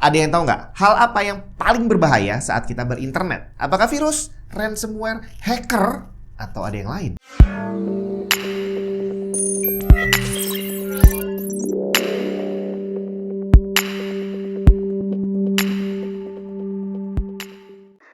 Ada yang tahu nggak hal apa yang paling berbahaya saat kita berinternet? Apakah virus, ransomware, hacker, atau ada yang lain?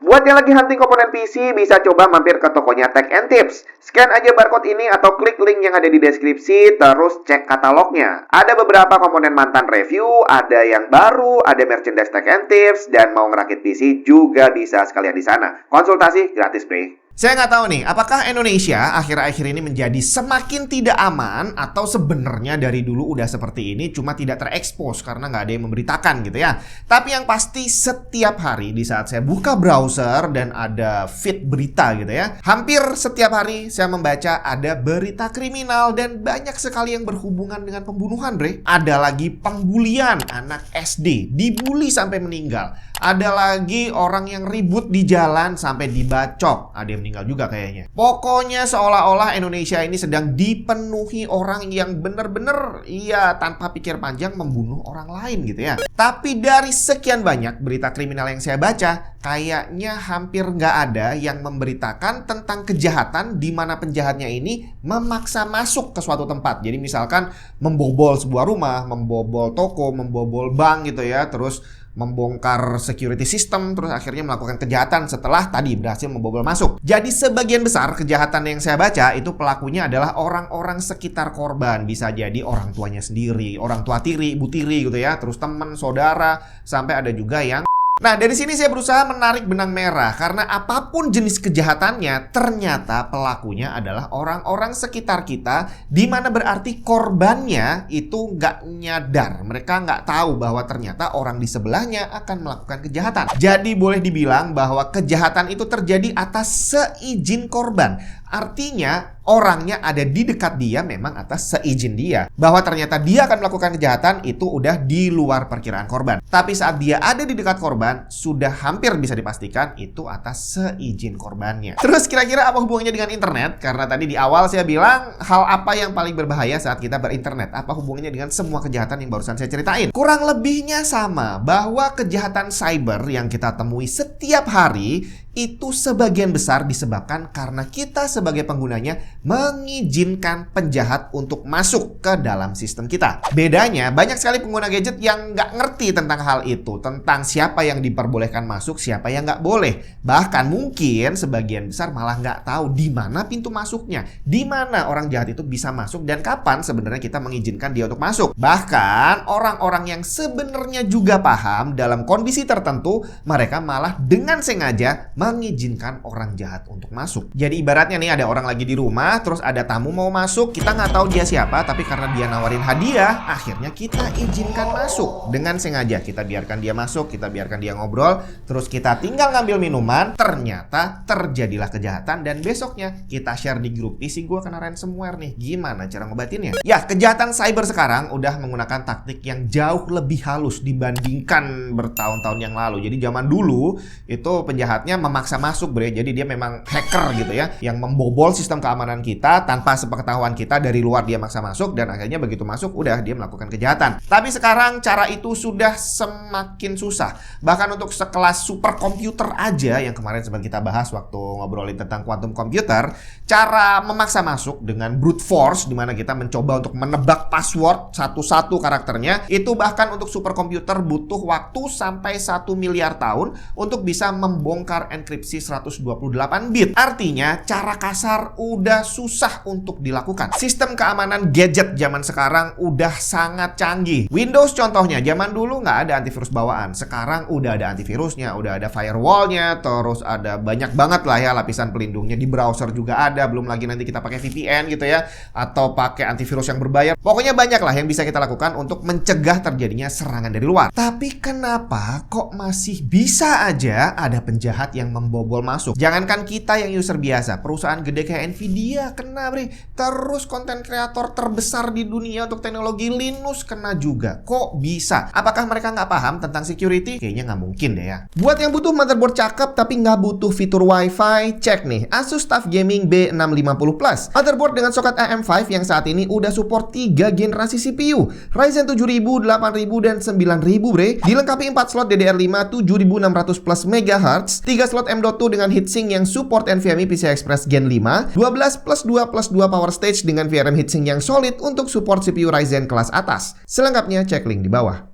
Buat yang lagi hunting komponen PC, bisa coba mampir ke tokonya Tech and Tips. Scan aja barcode ini atau klik link yang ada di deskripsi, terus cek katalognya. Ada beberapa komponen mantan review, ada yang baru, ada merchandise Tech and Tips, dan mau ngerakit PC juga bisa sekalian di sana. Konsultasi gratis, bre. Saya nggak tahu nih, apakah Indonesia akhir-akhir ini menjadi semakin tidak aman atau sebenarnya dari dulu udah seperti ini cuma tidak terekspos karena nggak ada yang memberitakan gitu ya. Tapi yang pasti setiap hari di saat saya buka browser dan ada feed berita gitu ya, hampir setiap hari saya membaca ada berita kriminal dan banyak sekali yang berhubungan dengan pembunuhan, bre. Ada lagi pembulian anak SD, dibully sampai meninggal. Ada lagi orang yang ribut di jalan sampai dibacok, ada yang meninggal juga kayaknya. Pokoknya seolah-olah Indonesia ini sedang dipenuhi orang yang bener-bener tanpa pikir panjang membunuh orang lain gitu ya. Tapi dari sekian banyak berita kriminal yang saya baca, kayaknya hampir nggak ada yang memberitakan tentang kejahatan di mana penjahatnya ini memaksa masuk ke suatu tempat. Jadi misalkan membobol sebuah rumah, membobol toko, membobol bank gitu ya, terus membongkar security system, terus akhirnya melakukan kejahatan setelah tadi berhasil membobol masuk. Jadi sebagian besar kejahatan yang saya baca itu pelakunya adalah orang-orang sekitar korban. Bisa jadi orang tuanya sendiri, orang tua tiri, ibu tiri gitu ya, terus teman, saudara, sampai ada juga yang... Nah, dari sini saya berusaha menarik benang merah karena apapun jenis kejahatannya, ternyata pelakunya adalah orang-orang sekitar kita, di mana berarti korbannya itu nggak nyadar. Mereka nggak tahu bahwa ternyata orang di sebelahnya akan melakukan kejahatan. Jadi boleh dibilang bahwa kejahatan itu terjadi atas seizin korban. Artinya orangnya ada di dekat dia memang atas seizin dia. Bahwa ternyata dia akan melakukan kejahatan itu udah di luar perkiraan korban. Tapi saat dia ada di dekat korban, sudah hampir bisa dipastikan itu atas seizin korbannya. Terus kira-kira apa hubungannya dengan internet? Karena tadi di awal saya bilang hal apa yang paling berbahaya saat kita berinternet. Apa hubungannya dengan semua kejahatan yang barusan saya ceritain? Kurang lebihnya sama, bahwa kejahatan cyber yang kita temui setiap hari itu sebagian besar disebabkan karena kita sebagai penggunanya mengizinkan penjahat untuk masuk ke dalam sistem kita. Bedanya, banyak sekali pengguna gadget yang nggak ngerti tentang hal itu, tentang siapa yang diperbolehkan masuk, siapa yang nggak boleh. Bahkan mungkin sebagian besar malah nggak tahu di mana pintu masuknya, di mana orang jahat itu bisa masuk, dan kapan sebenarnya kita mengizinkan dia untuk masuk. Bahkan orang-orang yang sebenarnya juga paham dalam kondisi tertentu, mereka malah dengan sengaja mengizinkan orang jahat untuk masuk. Jadi ibaratnya nih, ada orang lagi di rumah, terus ada tamu mau masuk, kita nggak tahu dia siapa, tapi karena dia nawarin hadiah, akhirnya kita izinkan masuk. Dengan sengaja kita biarkan dia masuk, kita biarkan dia ngobrol, terus kita tinggal ngambil minuman, ternyata terjadilah kejahatan, dan besoknya kita share di grup, isi gue kena ransomware nih, gimana cara ngobatinnya? Ya, kejahatan cyber sekarang udah menggunakan taktik yang jauh lebih halus dibandingkan bertahun-tahun yang lalu. Jadi zaman dulu itu penjahatnya memaksa masuk, bre. Jadi dia memang hacker gitu ya, yang membobol sistem keamanan kita tanpa sepengetahuan kita, dari luar dia maksa masuk, dan akhirnya begitu masuk udah dia melakukan kejahatan. Tapi sekarang cara itu sudah semakin susah. Bahkan untuk sekelas superkomputer aja yang kemarin sempat kita bahas waktu ngobrolin tentang quantum computer, cara memaksa masuk dengan brute force, di mana kita mencoba untuk menebak password satu-satu karakternya, itu bahkan untuk superkomputer butuh waktu sampai 1 miliar tahun untuk bisa membongkar enkripsi 128 bit. Artinya cara kasar udah susah untuk dilakukan. Sistem keamanan gadget zaman sekarang udah sangat canggih. Windows contohnya, zaman dulu nggak ada antivirus bawaan. Sekarang udah ada antivirusnya, udah ada firewallnya, terus ada banyak banget lah ya lapisan pelindungnya. Di browser juga ada, belum lagi nanti kita pakai VPN gitu ya, atau pakai antivirus yang berbayar. Pokoknya banyak lah yang bisa kita lakukan untuk mencegah terjadinya serangan dari luar. Tapi kenapa kok masih bisa aja ada penjahat yang yang membobol masuk. Jangankan kita yang user biasa, perusahaan gede kayak Nvidia kena bre. Terus konten kreator terbesar di dunia untuk teknologi Linux kena juga. Kok bisa? Apakah mereka nggak paham tentang security? Kayaknya nggak mungkin deh ya. Buat yang butuh motherboard cakep tapi nggak butuh fitur Wi-Fi, cek nih Asus TUF Gaming B650 Plus. Motherboard dengan soket AM5 yang saat ini udah support 3 generasi CPU, Ryzen 7000, 8000, dan 9000 bre. Dilengkapi 4 slot DDR5 7600 plus MHz, 3 slot M.2 dengan heatsink yang support NVMe PCI Express Gen 5, 12+2+2 power stage dengan VRM heatsink yang solid untuk support CPU Ryzen kelas atas. Selengkapnya cek link di bawah.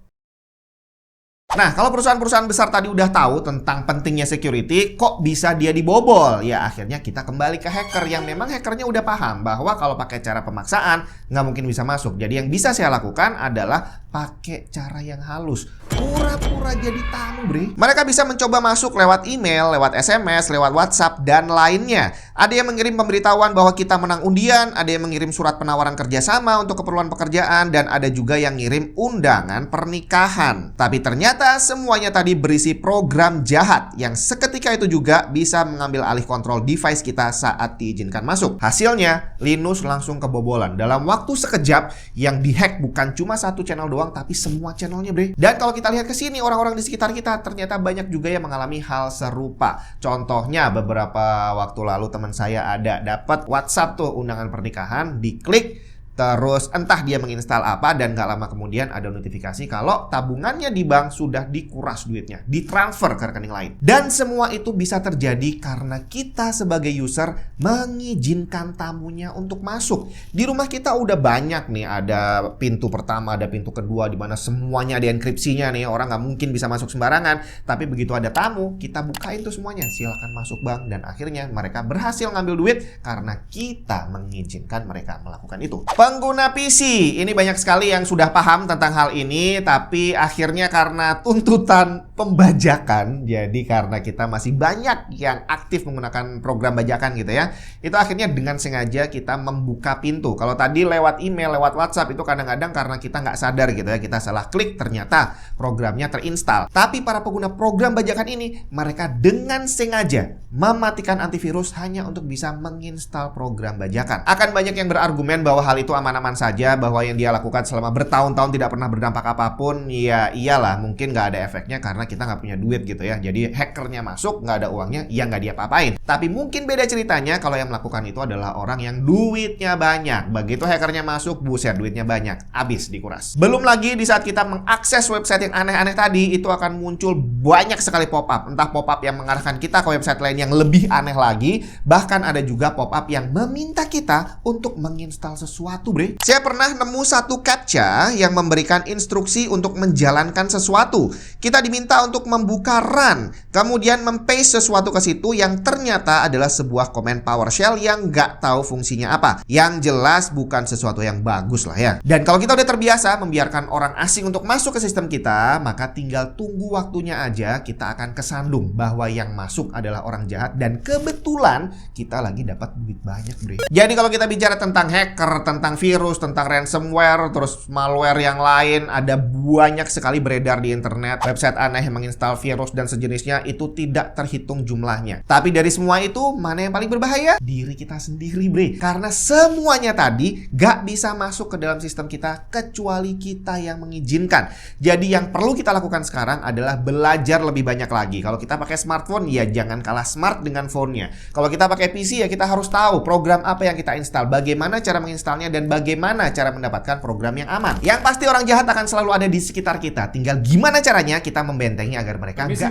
Nah, kalau perusahaan-perusahaan besar tadi udah tahu tentang pentingnya security, kok bisa dia dibobol? Ya, akhirnya kita kembali ke hacker yang memang hackernya udah paham bahwa kalau pakai cara pemaksaan, nggak mungkin bisa masuk. Jadi yang bisa saya lakukan adalah pakai cara yang halus. Pura-pura jadi tamu, bre. Mereka bisa mencoba masuk lewat email, lewat SMS, lewat WhatsApp, dan lainnya. Ada yang mengirim pemberitahuan bahwa kita menang undian, ada yang mengirim surat penawaran kerjasama untuk keperluan pekerjaan, dan ada juga yang ngirim undangan pernikahan. Tapi ternyata semuanya tadi berisi program jahat yang seketika itu juga bisa mengambil alih kontrol device kita saat diizinkan masuk. Hasilnya, Linux langsung kebobolan. Dalam waktu sekejap, yang dihack bukan cuma satu channel doang, tapi semua channelnya, bre. Dan kalau kita lihat ke sini, orang-orang di sekitar kita ternyata banyak juga yang mengalami hal serupa. Contohnya, beberapa waktu lalu teman saya ada dapat WhatsApp tuh undangan pernikahan, diklik. Terus entah dia menginstal apa dan gak lama kemudian ada notifikasi kalau tabungannya di bank sudah dikuras duitnya, ditransfer ke rekening lain. Dan semua itu bisa terjadi karena kita sebagai user mengizinkan tamunya untuk masuk. Di rumah kita udah banyak nih, ada pintu pertama, ada pintu kedua di mana semuanya ada enkripsinya nih. Orang gak mungkin bisa masuk sembarangan. Tapi begitu ada tamu, kita bukain tuh semuanya. Silakan masuk bang. Dan akhirnya mereka berhasil ngambil duit karena kita mengizinkan mereka melakukan itu. Pengguna PC, ini banyak sekali yang sudah paham tentang hal ini, tapi akhirnya karena tuntutan pembajakan, jadi karena kita masih banyak yang aktif menggunakan program bajakan gitu ya, itu akhirnya dengan sengaja kita membuka pintu. Kalau tadi lewat email, lewat WhatsApp, itu kadang-kadang karena kita nggak sadar gitu ya, kita salah klik, ternyata programnya terinstall. Tapi para pengguna program bajakan ini, mereka dengan sengaja mematikan antivirus hanya untuk bisa menginstal program bajakan. Akan banyak yang berargumen bahwa hal itu aman-aman saja, bahwa yang dia lakukan selama bertahun-tahun tidak pernah berdampak apapun. Ya iyalah, mungkin nggak ada efeknya karena kita nggak punya duit gitu ya. Jadi hackernya masuk, nggak ada uangnya, ya nggak diapa-apain. Tapi mungkin beda ceritanya kalau yang melakukan itu adalah orang yang duitnya banyak. Begitu hackernya masuk, buset duitnya banyak, habis dikuras. Belum lagi di saat kita mengakses website yang aneh-aneh tadi, itu akan muncul banyak sekali pop-up. Entah pop-up yang mengarahkan kita ke website lain yang lebih aneh lagi, bahkan ada juga pop-up yang meminta kita untuk menginstal sesuatu, bre. Saya pernah nemu satu captcha yang memberikan instruksi untuk menjalankan sesuatu. Kita diminta untuk membuka run, kemudian mempaste sesuatu ke situ yang ternyata adalah sebuah komen PowerShell yang nggak tahu fungsinya apa. Yang jelas bukan sesuatu yang bagus lah ya. Dan kalau kita udah terbiasa membiarkan orang asing untuk masuk ke sistem kita, maka tinggal tunggu waktunya aja kita akan kesandung bahwa yang masuk adalah orang jahat dan kebetulan kita lagi dapat duit banyak, bre. Jadi kalau kita bicara tentang hacker, tentang virus, tentang ransomware, terus malware yang lain, ada banyak sekali beredar di internet. Website aneh yang menginstal virus dan sejenisnya itu tidak terhitung jumlahnya. Tapi dari semua itu, mana yang paling berbahaya? Diri kita sendiri, bre. Karena semuanya tadi gak bisa masuk ke dalam sistem kita kecuali kita yang mengizinkan. Jadi yang perlu kita lakukan sekarang adalah belajar lebih banyak lagi. Kalau kita pakai smartphone, ya jangan kalah smart dengan phone-nya. Kalau kita pakai PC, ya kita harus tahu program apa yang kita install, bagaimana cara menginstalnya, dan bagaimana cara mendapatkan program yang aman. Yang pasti orang jahat akan selalu ada di sekitar kita. Tinggal gimana caranya kita membentengi agar mereka Permisi,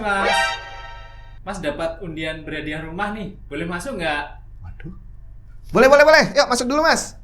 Mas dapat undian berhadiah rumah nih. Boleh masuk nggak? Waduh. Boleh. Yuk masuk dulu, Mas.